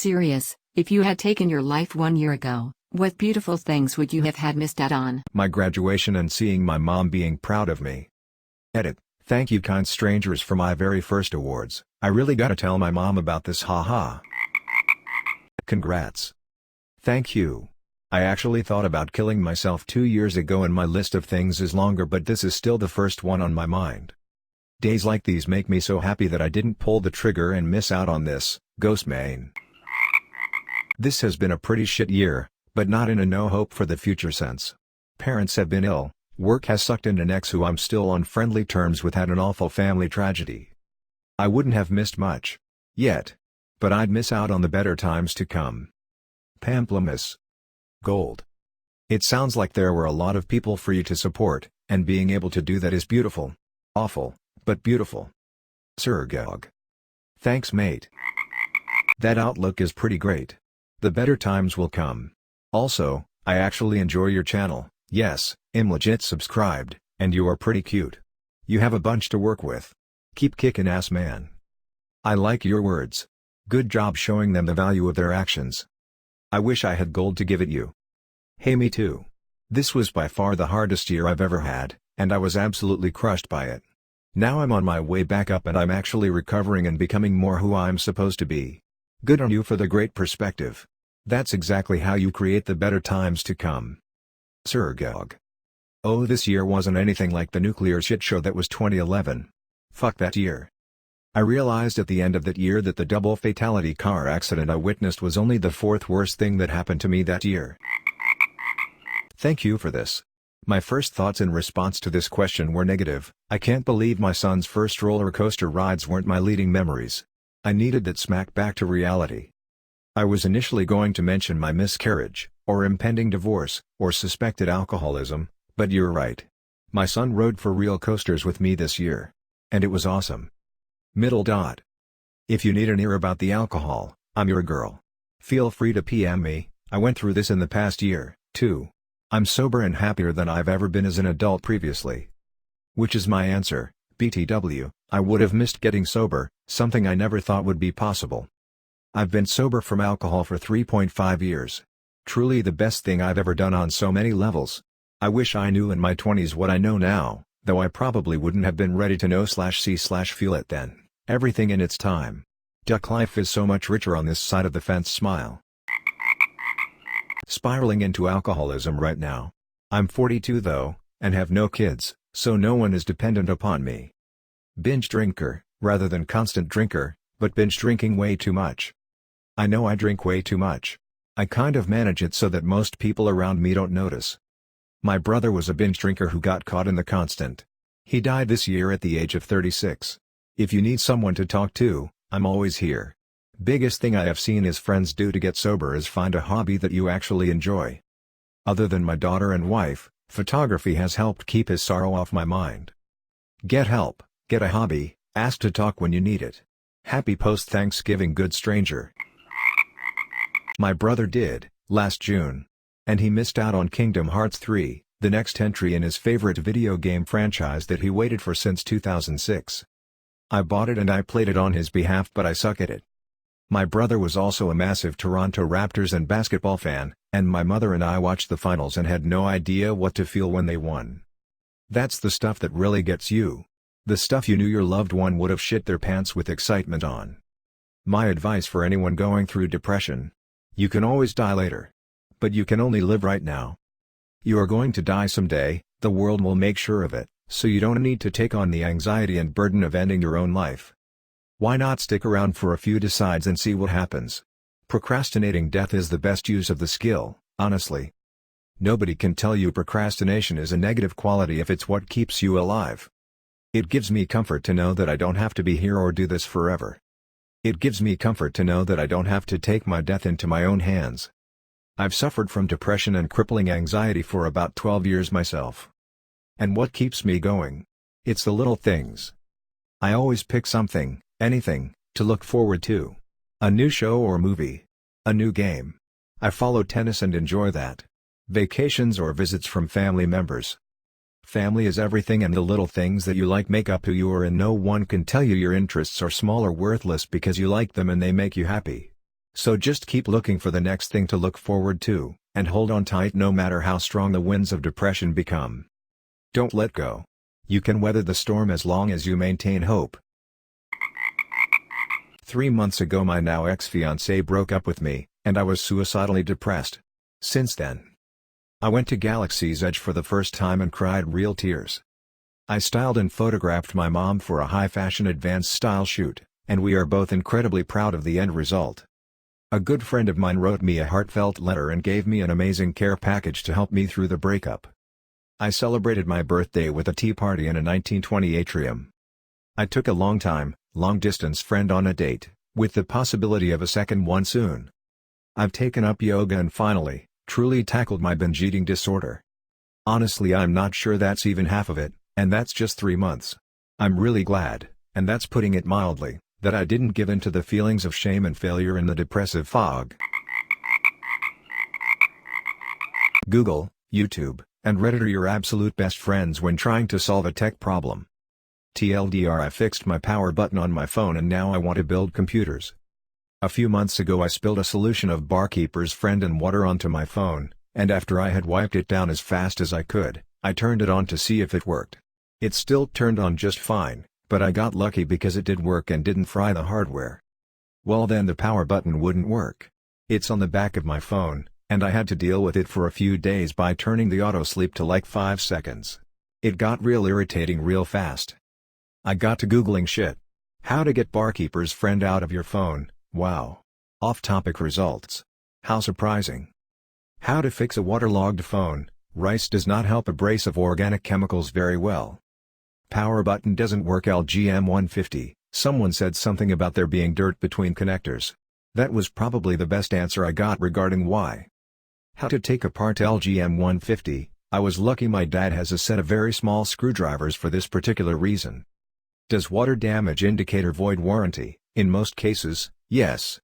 Serious, if you had taken your life 1 year ago, what beautiful things would you have had missed out on? My graduation and seeing my mom being proud of me. Edit. Thank you kind strangers for my very first awards. I really gotta tell my mom about this, haha. Congrats. Thank you. I actually thought about killing myself 2 years ago and my list of things is longer, but this is still the first one on my mind. Days like these make me so happy that I didn't pull the trigger and miss out on this, Ghostmain. This has been a pretty shit year, but not in a no hope for the future sense. Parents have been ill, work has sucked, and an ex who I'm still on friendly terms with had an awful family tragedy. I wouldn't have missed much. Yet. But I'd miss out on the better times to come. Pamplemousse. Gold. It sounds like there were a lot of people for you to support, and being able to do that is beautiful. Awful, but beautiful. Sergog. Thanks mate. That outlook is pretty great. The better times will come. Also, I actually enjoy your channel, yes, I'm legit subscribed, and you are pretty cute. You have a bunch to work with. Keep kicking ass man. I like your words. Good job showing them the value of their actions. I wish I had gold to give it you. Hey me too. This was by far the hardest year I've ever had, and I was absolutely crushed by it. Now I'm on my way back up and I'm actually recovering and becoming more who I'm supposed to be. Good on you for the great perspective. That's exactly how you create the better times to come. Sergog. Oh, this year wasn't anything like the nuclear shit show that was 2011. Fuck that year. I realized at the end of that year that the double fatality car accident I witnessed was only the fourth worst thing that happened to me that year. Thank you for this. My first thoughts in response to this question were negative. I can't believe my son's first roller coaster rides weren't my leading memories. I needed that smack back to reality. I was initially going to mention my miscarriage, or impending divorce, or suspected alcoholism, but you're right. My son rode for real coasters with me this year. And it was awesome. Middle dot. If you need an ear about the alcohol, I'm your girl. Feel free to PM me, I went through this in the past year, too. I'm sober and happier than I've ever been as an adult previously. Which is my answer, BTW, I would have missed getting sober, something I never thought would be possible. I've been sober from alcohol for 3.5 years. Truly the best thing I've ever done on so many levels. I wish I knew in my 20s what I know now, though I probably wouldn't have been ready to know/see/feel it then. Everything in its time. Duck life is so much richer on this side of the fence, smile. Spiraling into alcoholism right now. I'm 42 though, and have no kids, so no one is dependent upon me. Binge drinker, rather than constant drinker, but binge drinking way too much. I know I drink way too much. I kind of manage it so that most people around me don't notice. My brother was a binge drinker who got caught in the constant. He died this year at the age of 36. If you need someone to talk to, I'm always here. Biggest thing I have seen his friends do to get sober is find a hobby that you actually enjoy. Other than my daughter and wife, photography has helped keep his sorrow off my mind. Get help, get a hobby, ask to talk when you need it. Happy post-Thanksgiving good stranger. My brother did, last June. And he missed out on Kingdom Hearts 3, the next entry in his favorite video game franchise that he waited for since 2006. I bought it and I played it on his behalf, but I suck at it. My brother was also a massive Toronto Raptors and basketball fan, and my mother and I watched the finals and had no idea what to feel when they won. That's the stuff that really gets you. The stuff you knew your loved one would have shit their pants with excitement on. My advice for anyone going through depression. You can always die later. But you can only live right now. You are going to die someday, the world will make sure of it, so you don't need to take on the anxiety and burden of ending your own life. Why not stick around for a few decides and see what happens? Procrastinating death is the best use of the skill, honestly. Nobody can tell you procrastination is a negative quality if it's what keeps you alive. It gives me comfort to know that I don't have to be here or do this forever. It gives me comfort to know that I don't have to take my death into my own hands. I've suffered from depression and crippling anxiety for about 12 years myself. And what keeps me going? It's the little things. I always pick something, anything, to look forward to. A new show or movie. A new game. I follow tennis and enjoy that. Vacations or visits from family members. Family is everything, and the little things that you like make up who you are, and no one can tell you your interests are small or worthless because you like them and they make you happy. So just keep looking for the next thing to look forward to, and hold on tight no matter how strong the winds of depression become. Don't let go. You can weather the storm as long as you maintain hope. 3 months ago my now ex-fiancée broke up with me, and I was suicidally depressed. Since then, I went to Galaxy's Edge for the first time and cried real tears. I styled and photographed my mom for a high-fashion advanced style shoot, and we are both incredibly proud of the end result. A good friend of mine wrote me a heartfelt letter and gave me an amazing care package to help me through the breakup. I celebrated my birthday with a tea party in a 1920 atrium. I took a long-distance friend on a date, with the possibility of a second one soon. I've taken up yoga and finally, truly tackled my binge eating disorder. Honestly, I'm not sure that's even half of it, and that's just 3 months. I'm really glad, and that's putting it mildly, that I didn't give in to the feelings of shame and failure in the depressive fog. Google, YouTube, and Reddit are your absolute best friends when trying to solve a tech problem. TLDR, I fixed my power button on my phone and now I want to build computers. A few months ago I spilled a solution of Barkeeper's Friend and water onto my phone, and after I had wiped it down as fast as I could, I turned it on to see if it worked. It still turned on just fine, but I got lucky because it did work and didn't fry the hardware. Well, then the power button wouldn't work. It's on the back of my phone, and I had to deal with it for a few days by turning the auto sleep to like 5 seconds. It got real irritating real fast. I got to Googling shit. How to get Barkeeper's Friend out of your phone, wow. Off-topic results. How surprising. How to fix a waterlogged phone, rice does not help abrasive organic chemicals very well. Power button doesn't work LGM150, someone said something about there being dirt between connectors. That was probably the best answer I got regarding why. How to take apart LGM150, I was lucky my dad has a set of very small screwdrivers for this particular reason. Does water damage indicator void warranty? In most cases, yes.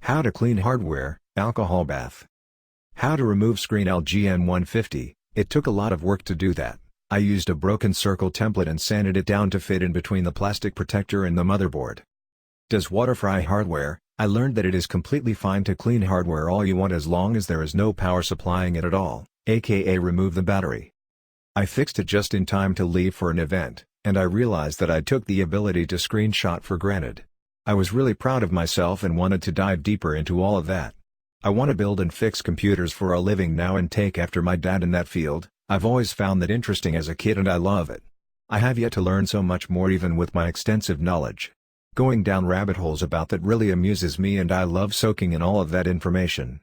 How to clean hardware, alcohol bath. How to remove screen LGM150, it took a lot of work to do that. I used a broken circle template and sanded it down to fit in between the plastic protector and the motherboard. Does water fry hardware? I learned that it is completely fine to clean hardware all you want as long as there is no power supplying it at all, aka remove the battery. I fixed it just in time to leave for an event, and I realized that I took the ability to screenshot for granted. I was really proud of myself and wanted to dive deeper into all of that. I want to build and fix computers for a living now and take after my dad in that field. I've always found that interesting as a kid and I love it. I have yet to learn so much more even with my extensive knowledge. Going down rabbit holes about that really amuses me and I love soaking in all of that information.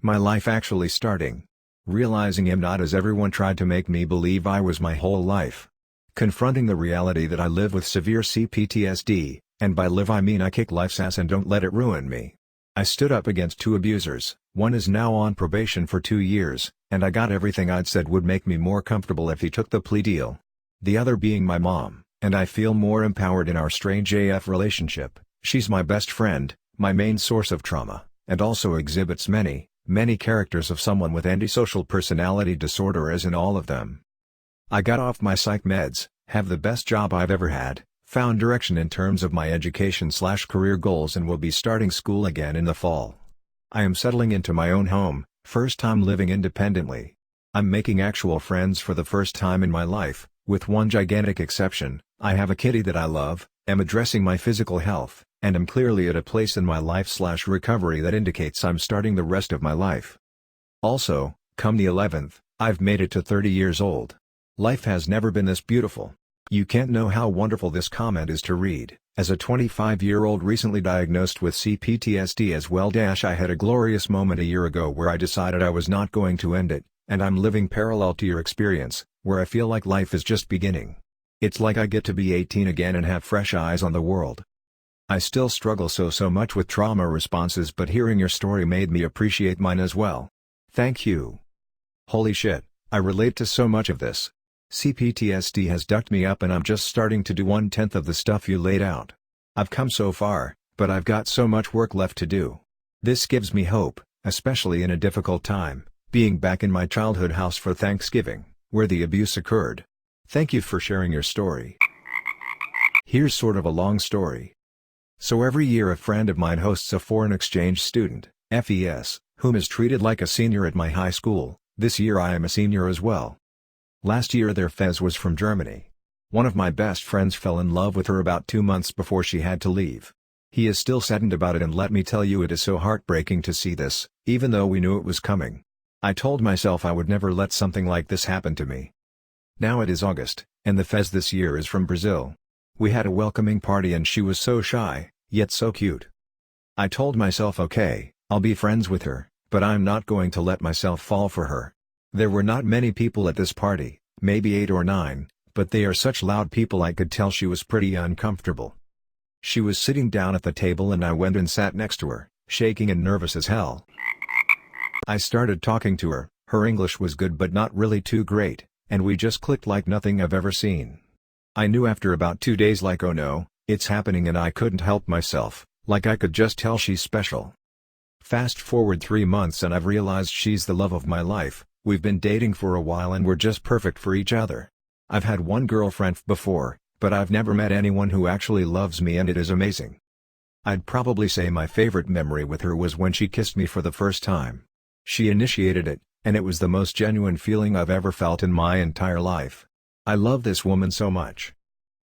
My life actually starting. Realizing I'm not as everyone tried to make me believe I was my whole life. Confronting the reality that I live with severe CPTSD, and by live I mean I kick life's ass and don't let it ruin me. I stood up against 2 abusers, one is now on probation for 2 years, and I got everything I'd said would make me more comfortable if he took the plea deal. The other being my mom, and I feel more empowered in our strange AF relationship. She's my best friend, my main source of trauma, and also exhibits many characters of someone with antisocial personality disorder as in all of them. I got off my psych meds, have the best job I've ever had, found direction in terms of my education/career goals and will be starting school again in the fall. I am settling into my own home, first time living independently. I'm making actual friends for the first time in my life, with one gigantic exception. I have a kitty that I love, am addressing my physical health, and am clearly at a place in my life/recovery that indicates I'm starting the rest of my life. Also, come the 11th, I've made it to 30 years old. Life has never been this beautiful. You can't know how wonderful this comment is to read. As a 25-year-old recently diagnosed with CPTSD as well. I had a glorious moment a year ago where I decided I was not going to end it, and I'm living parallel to your experience, where I feel like life is just beginning. It's like I get to be 18 again and have fresh eyes on the world. I still struggle so much with trauma responses, but hearing your story made me appreciate mine as well. Thank you. Holy shit, I relate to so much of this. CPTSD has ducked me up and I'm just starting to do 1/10 of the stuff you laid out. I've come so far, but I've got so much work left to do. This gives me hope, especially in a difficult time, being back in my childhood house for Thanksgiving, where the abuse occurred. Thank you for sharing your story. Here's sort of a long story. So every year a friend of mine hosts a foreign exchange student, FES, whom is treated like a senior at my high school. This year I am a senior as well. Last year their FES was from Germany. One of my best friends fell in love with her about 2 months before she had to leave. He is still saddened about it, and let me tell you, it is so heartbreaking to see this, even though we knew it was coming. I told myself I would never let something like this happen to me. Now it is August, and the FES this year is from Brazil. We had a welcoming party and she was so shy, yet so cute. I told myself, okay, I'll be friends with her, but I'm not going to let myself fall for her. There were not many people at this party, maybe 8 or 9, but they are such loud people I could tell she was pretty uncomfortable. She was sitting down at the table and I went and sat next to her, shaking and nervous as hell. I started talking to her. Her English was good but not really too great, and we just clicked like nothing I've ever seen. I knew after about 2 days, like, oh no, it's happening, and I couldn't help myself, like I could just tell she's special. Fast forward 3 months and I've realized she's the love of my life. We've been dating for a while and we're just perfect for each other. I've had one girlfriend before, but I've never met anyone who actually loves me, and it is amazing. I'd probably say my favorite memory with her was when she kissed me for the first time. She initiated it, and it was the most genuine feeling I've ever felt in my entire life. I love this woman so much.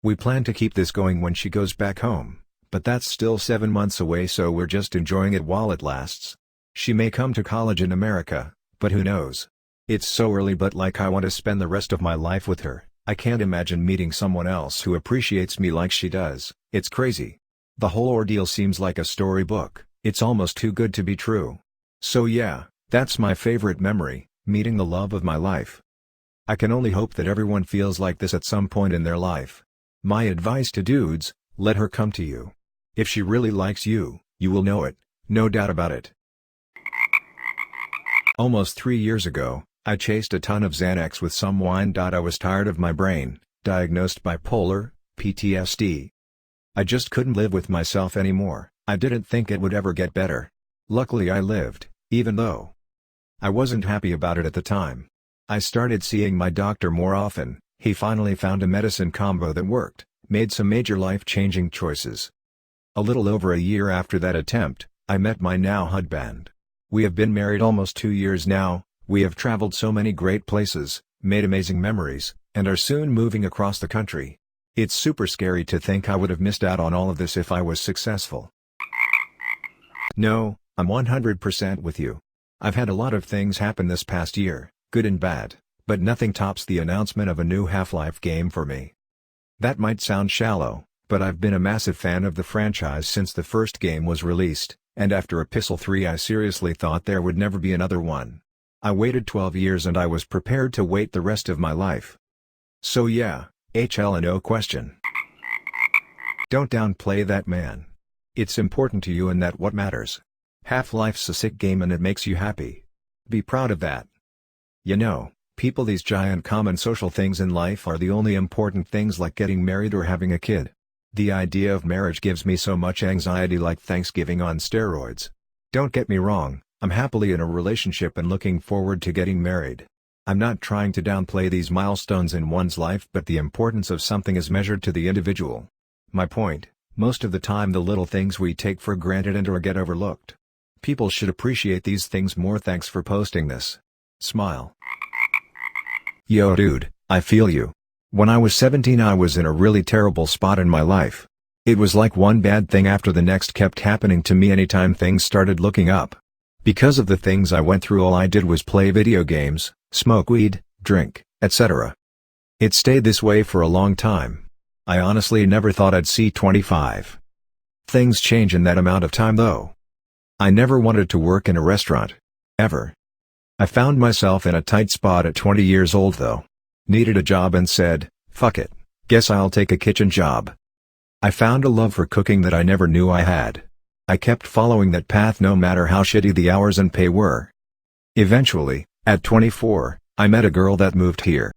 We plan to keep this going when she goes back home, but that's still 7 months away, so we're just enjoying it while it lasts. She may come to college in America, but who knows? It's so early, but like, I want to spend the rest of my life with her. I can't imagine meeting someone else who appreciates me like she does. It's crazy. The whole ordeal seems like a storybook. It's almost too good to be true. So yeah, that's my favorite memory, meeting the love of my life. I can only hope that everyone feels like this at some point in their life. My advice to dudes: let her come to you. If she really likes you, you will know it, no doubt about it. Almost 3 years ago, I chased a ton of Xanax with some wine. I was tired of my brain, diagnosed bipolar, PTSD. I just couldn't live with myself anymore. I didn't think it would ever get better. Luckily I lived, even though I wasn't happy about it at the time. I started seeing my doctor more often. He finally found a medicine combo that worked, made some major life-changing choices. A little over a year after that attempt, I met my now husband. We have been married almost 2 years now. We have traveled so many great places, made amazing memories, and are soon moving across the country. It's super scary to think I would have missed out on all of this if I was successful. No, I'm 100% with you. I've had a lot of things happen this past year, good and bad, but nothing tops the announcement of a new Half-Life game for me. That might sound shallow, but I've been a massive fan of the franchise since the first game was released, and after Epistle 3 I seriously thought there would never be another one. I waited 12 years and I was prepared to wait the rest of my life. So yeah, HL, no question. Don't downplay that, man. It's important to you and that's what matters. Half-Life's a sick game and it makes you happy. Be proud of that. You know, people, these giant common social things in life are the only important things, like getting married or having a kid. The idea of marriage gives me so much anxiety, like Thanksgiving on steroids. Don't get me wrong, I'm happily in a relationship and looking forward to getting married. I'm not trying to downplay these milestones in one's life, but the importance of something is measured to the individual. My point, most of the time the little things we take for granted and/or get overlooked. People should appreciate these things more. Thanks for posting this. Smile. Yo dude, I feel you. When I was 17 I was in a really terrible spot in my life. It was like one bad thing after the next kept happening to me anytime things started looking up. Because of the things I went through, all I did was play video games, smoke weed, drink, etc. It stayed this way for a long time. I honestly never thought I'd see 25. Things change in that amount of time though. I never wanted to work in a restaurant. Ever. I found myself in a tight spot at 20 years old though. Needed a job and said, fuck it, guess I'll take a kitchen job. I found a love for cooking that I never knew I had. I kept following that path no matter how shitty the hours and pay were. Eventually, at 24, I met a girl that moved here.